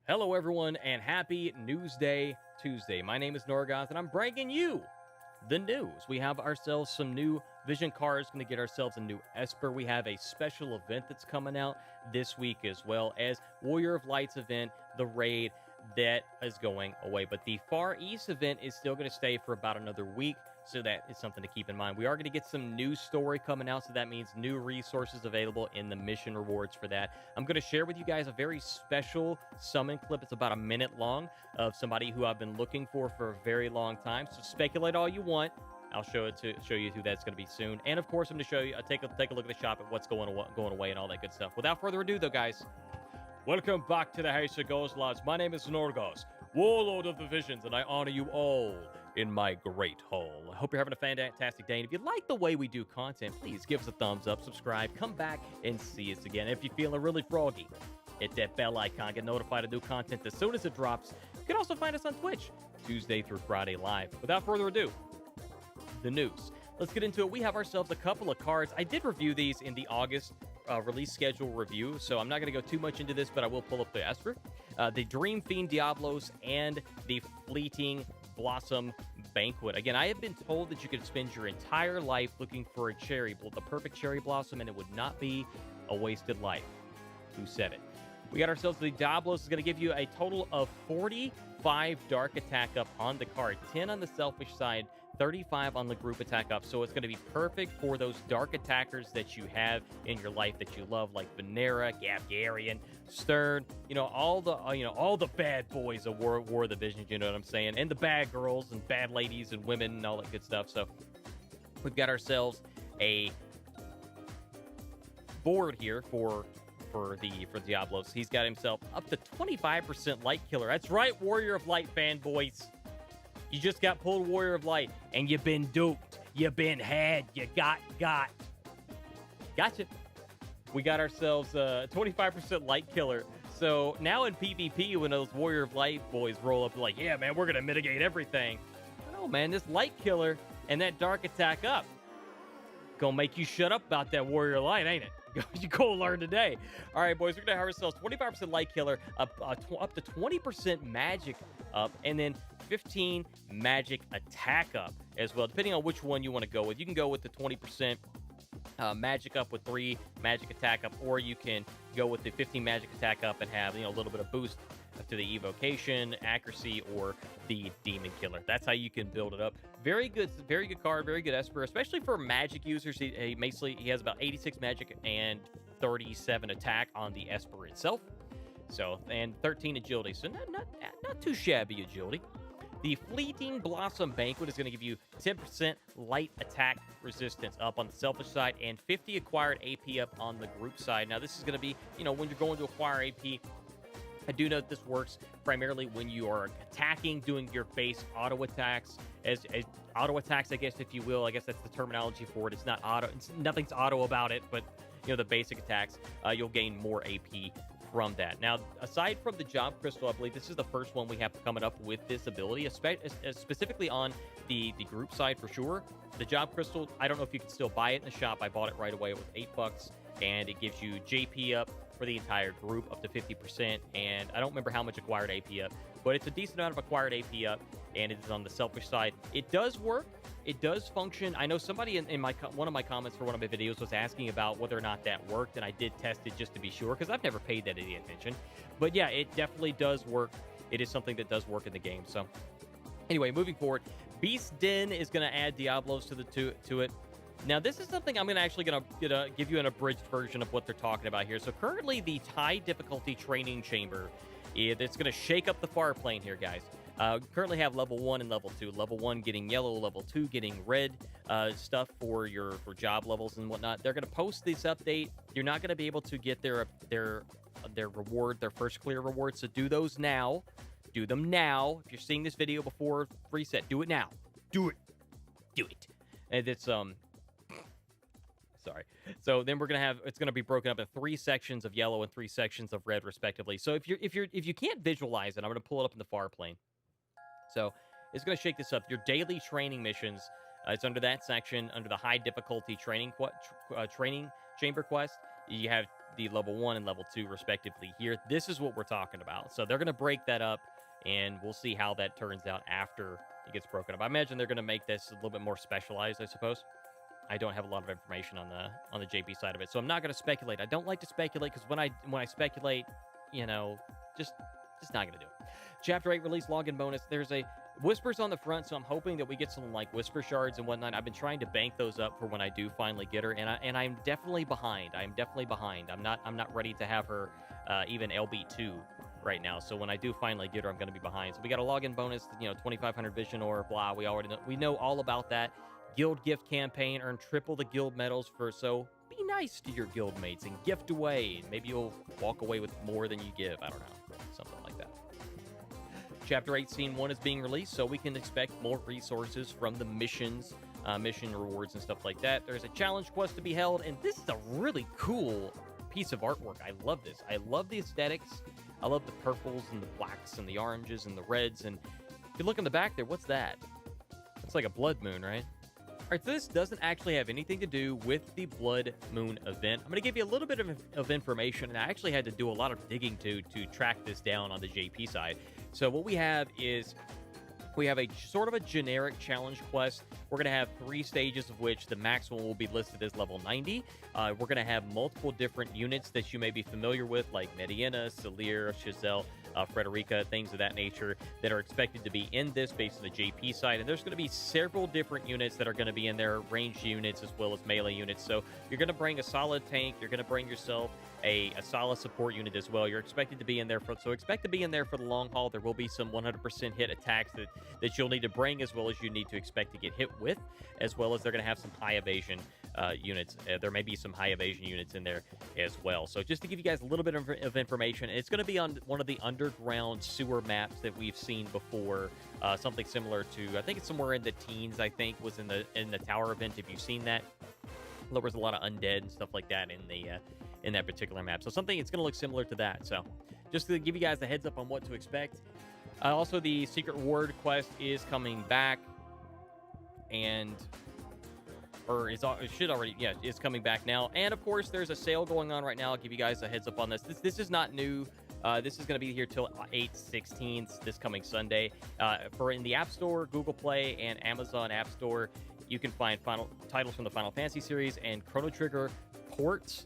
Hello, everyone, and happy Newsday Tuesday. My name is Norgoz, and I'm bringing you the news. We have ourselves some new vision cards, going to get ourselves a new Esper. We have a special event that's coming out this week, as well as Warrior of Light's event, the raid that is going away. But the Far East event is still going to stay for about another week, so that is something to keep in mind. We are going to get some new story coming out, so that means new resources available in the mission rewards for that. I'm going to share with you guys a very special summon clip. It's about a minute long of somebody who I've been looking for a very long time. So speculate all you want. I'll show you who that's going to be soon. And of course, I'm going to show you, take a look at the shop at what's going away and all that good stuff. Without further ado, though, guys, welcome back to the House of Ghost Lads. My name is Norgoz, Warlord of the Visions, and I honor you all in my great hall. I hope you're having a fantastic day. And if you like the way we do content, please give us a thumbs up, subscribe, come back and see us again. If you're feeling really froggy, hit that bell icon, get notified of new content as soon as it drops. You can also find us on Twitch, Tuesday through Friday live. Without further ado, the news. Let's get into it. We have ourselves a couple of cards. I did review these in the August release schedule review, so I'm not going to go too much into this, but I will pull up the Esper, the Dream Fiend Diabolos, and the Fleeting Blossom Banquet. Again, I have been told that you could spend your entire life looking for a the perfect cherry blossom, and it would not be a wasted life. Who said it? We got ourselves the Diabolos is going to give you a total of 45 dark attack up on the card, 10 on the selfish side, 35 on the group attack up. So it's going to be perfect for those dark attackers that you have in your life that you love, like Venera, Gabgarian, Stern, all the bad boys of War of the Visions, you know what I'm saying? And the bad girls and bad ladies and women and all that good stuff. So we've got ourselves a board here for Diabolos. He's got himself up to 25% Light Killer. That's right, Warrior of Light fanboys. You just got pulled Warrior of Light, and you've been duped. You've been had. You got. Gotcha. We got ourselves 25% Light Killer. So now in PvP, when those Warrior of Light boys roll up, like, yeah, man, we're going to mitigate everything. Oh, man, this Light Killer and that Dark Attack up gonna make you shut up about that Warrior of Light, ain't it? You go learn today. All right, boys, we're going to have ourselves 25% Light Killer, up to 20% Magic up, and then 15 Magic Attack up as well, depending on which one you want to go with. You can go with the 20% Magic up with 3 Magic Attack up, or you can go with the 15 Magic Attack up and have a little bit of boost to the Evocation, Accuracy, or the Demon Killer. That's how you can build it up. Very good card, very good Esper, especially for Magic users. He has about 86 Magic and 37 attack on the Esper itself. So, and 13 Agility. So not too shabby Agility. The Fleeting Blossom Banquet is going to give you 10% light attack resistance up on the selfish side and 50 acquired AP up on the group side. Now, this is going to be, when you're going to acquire AP, I do know that this works primarily when you are attacking, doing your base auto attacks, as auto attacks, I guess, if you will. I guess that's the terminology for it. It's not auto. Nothing's auto about it, but, the basic attacks, you'll gain more AP from that. Now, aside from the Job Crystal, I believe this is the first one we have coming up with this ability, specifically on the group side for sure. The Job Crystal, I don't know if you can still buy it in the shop. I bought it right away with $8, and it gives you JP up for the entire group up to 50%, and I don't remember how much acquired AP up, but it's a decent amount of acquired AP up, and it is on the selfish side. It does work. It does function. I know somebody in one of my comments for one of my videos was asking about whether or not that worked, and I did test it just to be sure, because I've never paid that any attention. But yeah, it definitely does work. It is something that does work in the game. So anyway, moving forward, Beast Den is going to add Diabolos to it. Now, this is something I'm actually going to give you an abridged version of what they're talking about here. So currently, the high difficulty training chamber, it's going to shake up the far plane here, guys. Currently have level 1 and level 2. Level 1 getting yellow, level 2 getting red stuff for job levels and whatnot. They're going to post this update. You're not going to be able to get their reward, their first clear reward. So do those now. Do them now. If you're seeing this video before reset, do it now. Do it. And it's sorry. So then it's going to be broken up in 3 sections of yellow and 3 sections of red, respectively. So if you can't visualize it, I'm going to pull it up in the far plane. So it's going to shake this up. Your daily training missions, it's under that section, under the high difficulty training chamber quest. You have the level 1 and level 2 respectively here. This is what we're talking about. So they're going to break that up, and we'll see how that turns out after it gets broken up. I imagine they're going to make this a little bit more specialized, I suppose. I don't have a lot of information on the JP side of it, so I'm not going to speculate. I don't like to speculate because when I speculate, you know, just not going to do it. Chapter 8 release login bonus. There's a Whispers on the front, so I'm hoping that we get some like Whisper shards and whatnot. I've been trying to bank those up for when I do finally get her, and I'm definitely behind. I'm definitely behind. I'm not ready to have her even LB2 right now. So when I do finally get her, I'm going to be behind. So we got a login bonus, you know, 2,500 vision or blah. We know all about that. Guild gift campaign, earn triple the guild medals for, so be nice to your guild mates and gift away. Maybe you'll walk away with more than you give. I don't know, something like that. Chapter 8 Scene 1 is being released, so we can expect more resources from the missions, mission rewards and stuff like that. There's a challenge quest to be held, and this is a really cool piece of artwork. I love this. I love the aesthetics. I love the purples and the blacks and the oranges and the reds. And if you look in the back there, what's that? It's like a blood moon, right? All right, so this doesn't actually have anything to do with the Blood Moon event. I'm going to give you a little bit of information, and I actually had to do a lot of digging to track this down on the JP side. So what we have is we have a sort of a generic challenge quest. We're going to have 3 stages, of which the maximum will be listed as level 90. We're going to have multiple different units that you may be familiar with, like Mediana, Celir, Chazelle, Frederica, things of that nature that are expected to be in this based on the JP side. And there's going to be several different units that are going to be in there, ranged units as well as melee units. So you're going to bring a solid tank. You're going to bring yourself a solid support unit as well. You're expected to be in there so expect to be in there for the long haul. There will be some 100% hit attacks that you'll need to bring, as well as you need to expect to get hit with, as well as they're going to have some high evasion units. There may be some high evasion units in there as well. So just to give you guys a little bit of information, it's going to be on one of the underground sewer maps that we've seen before, something similar to, I think it's somewhere in the teens, I think, was in the tower event. If you've seen that, there was a lot of undead and stuff like that in that particular map. So something, it's going to look similar to that. So just to give you guys a heads up on what to expect. Also, the secret reward quest is coming back, and it's coming back now. And of course, there's a sale going on right now. I'll give you guys a heads up on this. This is not new. This is going to be here till 8/16 this coming Sunday. For in the App Store, Google Play, and Amazon App Store, you can find titles from the Final Fantasy series and Chrono Trigger ports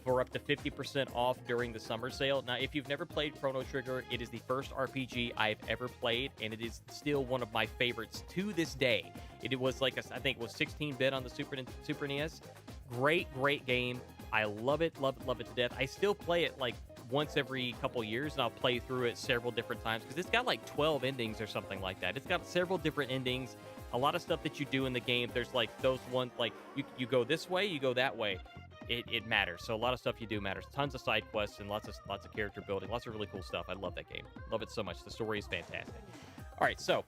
for up to 50% off during the summer sale. Now, if you've never played Chrono Trigger, it is the first RPG I've ever played, and it is still one of my favorites to this day. It was like, I think it was 16-bit on the Super NES. Great game. I love it to death. I still play it like once every couple years, and I'll play through it several different times because it's got like 12 endings or something like that. It's got several different endings. A lot of stuff that you do in the game, there's like those ones, like you go this way, you go that way. It matters. So a lot of stuff you do matters. Tons of side quests and lots of character building. Lots of really cool stuff. I love that game. Love it so much. The story is fantastic. All right, so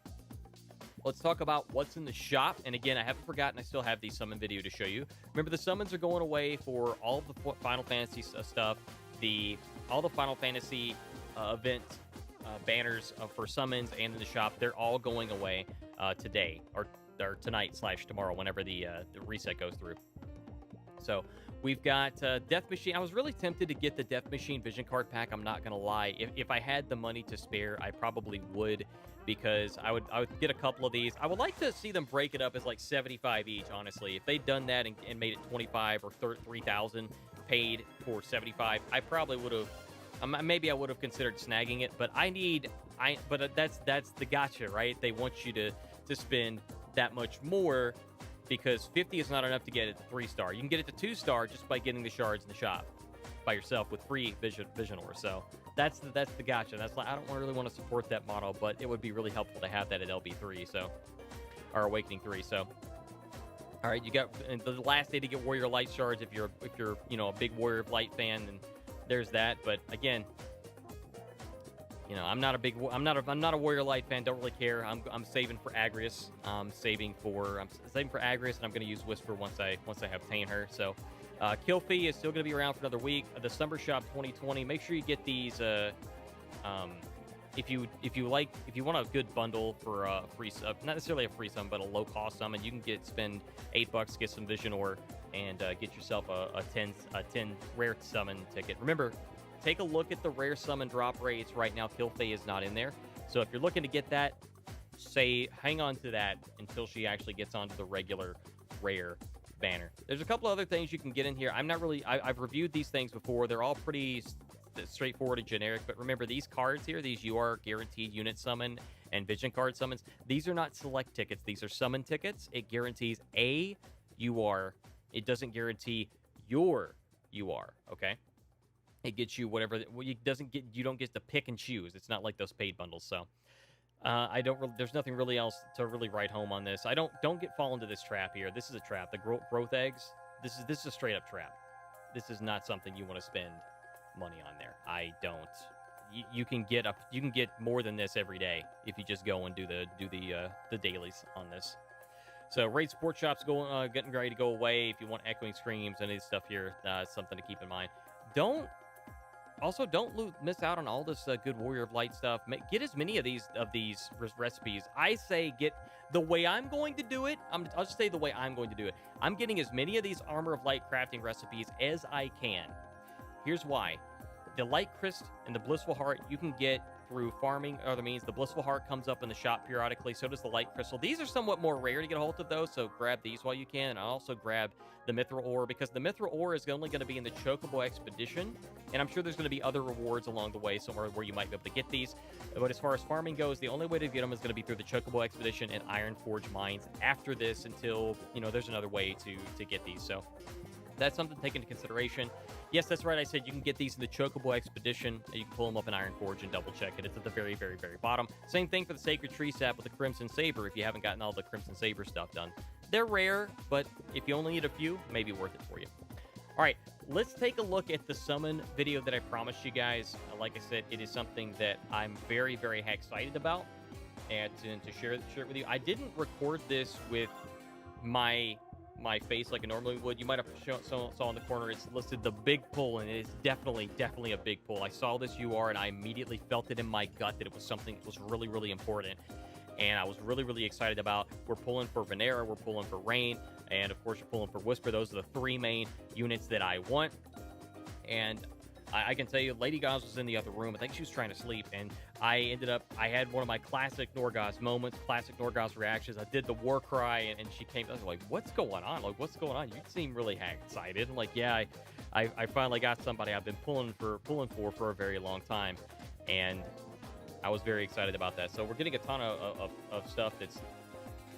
let's talk about what's in the shop. And again, I haven't forgotten. I still have the summon video to show you. Remember, the summons are going away for all the Final Fantasy stuff. All the Final Fantasy event banners for summons and in the shop. They're all going away today or tonight/tomorrow, whenever the reset goes through. So we've got Death Machine. I was really tempted to get the Death Machine Vision Card Pack. I'm not going to lie. If I had the money to spare, I probably would, because I would get a couple of these. I would like to see them break it up as like 75 each, honestly. If they'd done that and made it 25 or 3,000 paid for 75, I probably would have. Maybe I would have considered snagging it, but but that's the gotcha, right? They want you to spend that much more, because 50 is not enough to get it to 3-star. You can get it to 2-star just by getting the shards in the shop by yourself with free vision ore. So that's the gotcha. That's like, I don't really want to support that model, but it would be really helpful to have that at LB3, or Awakening 3. So all right, you got the last day to get Warrior Light shards if you're a big Warrior of Light fan, and there's that. But again, I'm not a Warrior Light fan. Don't really care. I'm saving for Agrius. I'm saving for Agrius, and I'm going to use Whisper once I obtain her. So, Kill Fee is still going to be around for another week. The Summer Shop 2020. Make sure you get these if you want a good bundle for a free not necessarily a free summon, but a low cost summon, you can spend $8, get some vision ore, and get yourself a 10 rare summon ticket. Remember, take a look at the rare summon drop rates right now. Kilfei is not in there, so if you're looking to get that, hang on to that until she actually gets onto the regular rare banner. There's a couple other things you can get in here. I've reviewed these things before. They're all pretty straightforward and generic, but remember, these cards here, these UR guaranteed unit summon and vision card summons, these are not select tickets. These are summon tickets. It guarantees a UR. It doesn't guarantee your UR, okay? It gets you whatever. You don't get to pick and choose. It's not like those paid bundles. So there's nothing really else to really write home on this. Don't fall into this trap here. This is a trap. The growth eggs. This is a straight up trap. This is not something you want to spend money on there. I don't. You can get more than this every day if you just go and do the dailies on this. So raid support shops getting ready to go away. If you want echoing screams and this stuff here, something to keep in mind. Don't miss out on all this good Warrior of Light stuff. Get as many of these recipes. I say get the way I'm going to do it. I'll just say the way I'm going to do it. I'm getting as many of these Armor of Light crafting recipes as I can. Here's why. The Light Crystal and the Blissful Heart you can get through farming other means. The Blissful Heart comes up in the shop periodically. So does the Light Crystal. These are somewhat more rare to get a hold of, though, so grab these while you can. And also grab the Mithril Ore, because the Mithril Ore is only going to be in the Chocobo Expedition, and I'm sure there's going to be other rewards along the way somewhere where you might be able to get these. But as far as farming goes, the only way to get them is going to be through the Chocobo Expedition and Ironforge Mines after this, until, there's another way to get these. So that's something to take into consideration. Yes, that's right. I said you can get these in the Chocobo Expedition. You can pull them up in Ironforge and double check it. It's at the very, very, very bottom. Same thing for the Sacred Tree Sap with the Crimson Saber if you haven't gotten all the Crimson Saber stuff done. They're rare, but if you only need a few, maybe worth it for you. All right, let's take a look at the summon video that I promised you guys. Like I said, it is something that I'm very, very excited about, and to share it with you. I didn't record this with my face like I normally would. You might have saw in the corner, it's listed the big pull, and it is definitely a big pull. I saw this UR and I immediately felt it in my gut that it was something that was really, really important, and I was really, really excited about. We're pulling for Venera, we're pulling for Rain, and of course you're pulling for Whisper. Those are the three main units that I want, and I can tell you, Lady Goz was in the other room. I think she was trying to sleep, and I had one of my classic Norgoz moments, classic Norgoz reactions. I did the war cry, and she came. I was like, "What's going on? Like, what's going on? You seem really excited." I'm like, "Yeah, I finally got somebody I've been pulling for a very long time," and I was very excited about that. So we're getting a ton of stuff that's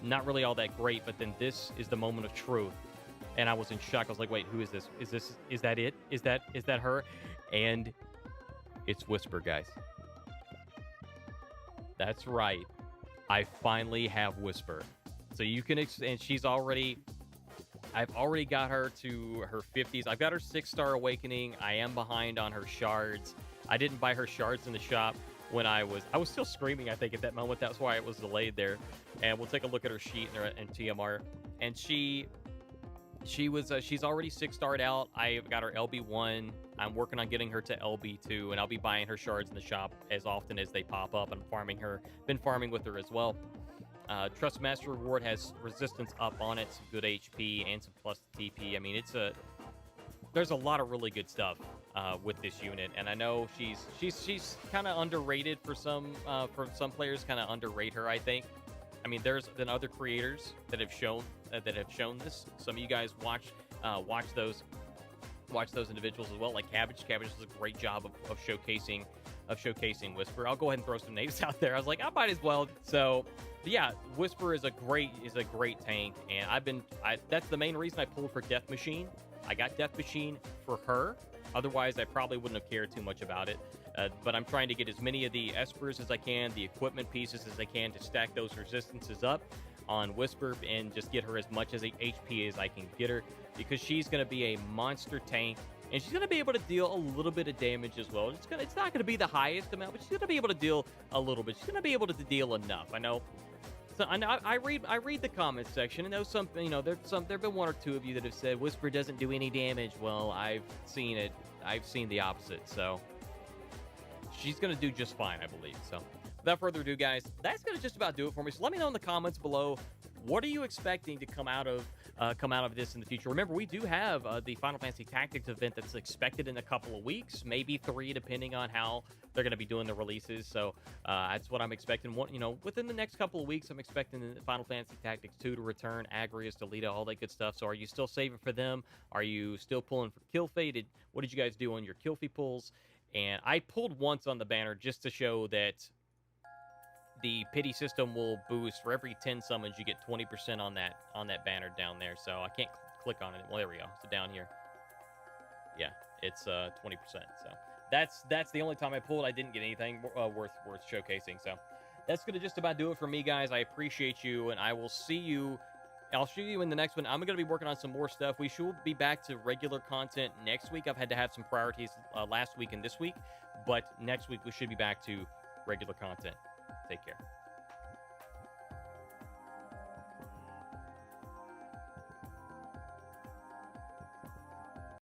not really all that great, but then this is the moment of truth. And I was in shock. I was like, wait, who is this? Is that it? Is that her? And it's Whisper, guys. That's right. I finally have Whisper. So you can, and I've already got her to her 50s. I've got her 6-star awakening. I am behind on her shards. I didn't buy her shards in the shop when I was still screaming, I think, at that moment. That's why it was delayed there. And we'll take a look at her sheet and TMR. And she's already 6-starred out. I got her LB1. I'm working on getting her to LB2, and I'll be buying her shards in the shop as often as they pop up. And been farming with her as well. Trust Master Reward has resistance up on it, some good HP, and some plus TP. I mean, there's a lot of really good stuff with this unit, and I know she's kind of underrated for some players. Kind of underrate her, I think. I mean, there's been other creators that have shown this. Some of you guys watch those individuals as well, like Cabbage. Cabbage does a great job of showcasing Whisper. I'll go ahead and throw some names out there. I was like, I might as well. So, yeah, Whisper is a great tank, and that's the main reason I pulled for Death Machine. I got Death Machine for her. Otherwise, I probably wouldn't have cared too much about it. But I'm trying to get as many of the Espers as I can, the equipment pieces as I can, to stack those resistances up on Whisper and just get her as much as HP as I can get her, because she's going to be a monster tank, and she's going to be able to deal a little bit of damage as well. It's not going to be the highest amount, but she's going to be able to deal a little bit. She's going to be able to deal enough. I know. So I read the comments section, and there's there've been one or two of you that have said Whisper doesn't do any damage. Well, I've seen it. I've seen the opposite. So she's going to do just fine, I believe. So without further ado, guys, that's going to just about do it for me. So let me know in the comments below, what are you expecting to come out of this in the future? Remember, we do have the Final Fantasy Tactics event that's expected in a couple of weeks, maybe 3, depending on how they're going to be doing the releases. So that's what I'm expecting. Within the next couple of weeks, I'm expecting the Final Fantasy Tactics 2 to return, Agrias, Delita, all that good stuff. So are you still saving for them? Are you still pulling for Kill Fate? What did you guys do on your Kill Fate pulls? And I pulled once on the banner just to show that the pity system will boost for every 10 summons. You get 20% on that banner down there. So I can't click on it. Well, there we go. So down here, yeah, it's 20%. So that's the only time I pulled. I didn't get anything worth showcasing. So that's gonna just about do it for me, guys. I appreciate you, and I will see you. I'll see you in the next one. I'm going to be working on some more stuff. We should be back to regular content next week. I've had to have some priorities last week and this week, but next week we should be back to regular content. Take care.